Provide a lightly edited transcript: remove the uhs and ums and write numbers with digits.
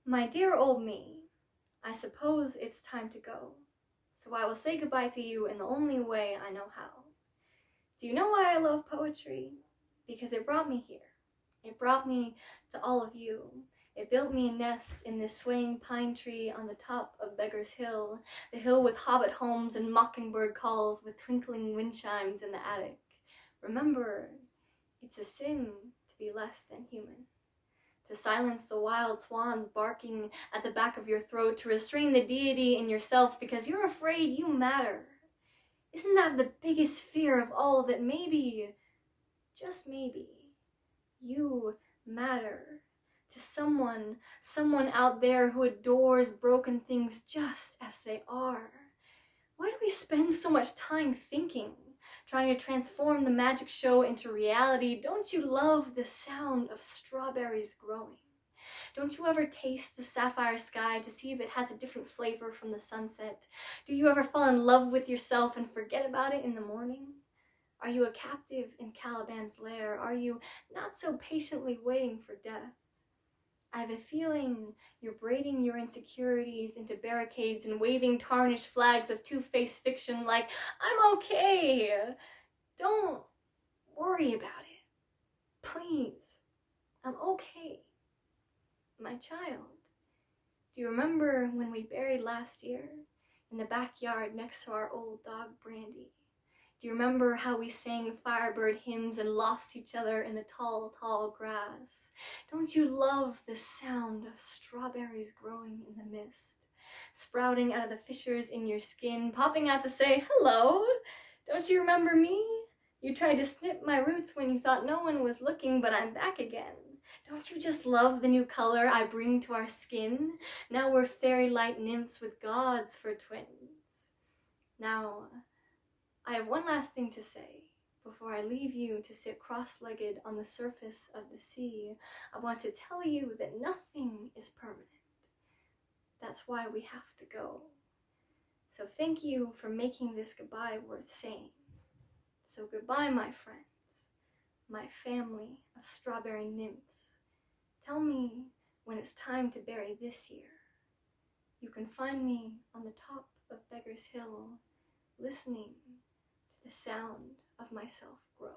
My dear old me, I suppose it's time to go, so I will say goodbye to you in the only way I know how. Do you know why I love poetry? Because it brought me here. It brought me to all of you. It built me a nest in this swaying pine tree on the top of Beggar's Hill, the hill with Hobbit homes and mockingbird calls with twinkling wind chimes in the attic. Remember, it's a sin to be less than human. To silence the wild swans barking at the back of your throat, to restrain the deity in yourself because you're afraid you matter. Isn't that the biggest fear of all, that maybe, just maybe, you matter to someone out there who adores broken things just as they are? Why do we spend so much time thinking, trying to transform the magic show into reality? Don't you love the sound of strawberries growing? Don't you ever taste the sapphire sky to see if it has a different flavor from the sunset? Do you ever fall in love with yourself and forget about it in the morning? Are you a captive in Caliban's lair? Are you not so patiently waiting for death? I have a feeling you're braiding your insecurities into barricades and waving tarnished flags of two-faced fiction like, I'm okay. Don't worry about it. Please. I'm okay. My child, do you remember when we buried last year in the backyard next to our old dog Brandy? Do you remember how we sang firebird hymns and lost each other in the tall, tall grass? Don't you love the sound of strawberries growing in the mist, sprouting out of the fissures in your skin, popping out to say, hello? Don't you remember me? You tried to snip my roots when you thought no one was looking, but I'm back again. Don't you just love the new color I bring to our skin? Now we're fairy light nymphs with gods for twins. Now, I have one last thing to say. Before I leave you to sit cross-legged on the surface of the sea, I want to tell you that nothing is permanent. That's why we have to go. So thank you for making this goodbye worth saying. So goodbye, my friends, my family of strawberry nymphs. Tell me when it's time to bury this year. You can find me on the top of Beggar's Hill, listening to the sound of myself grow.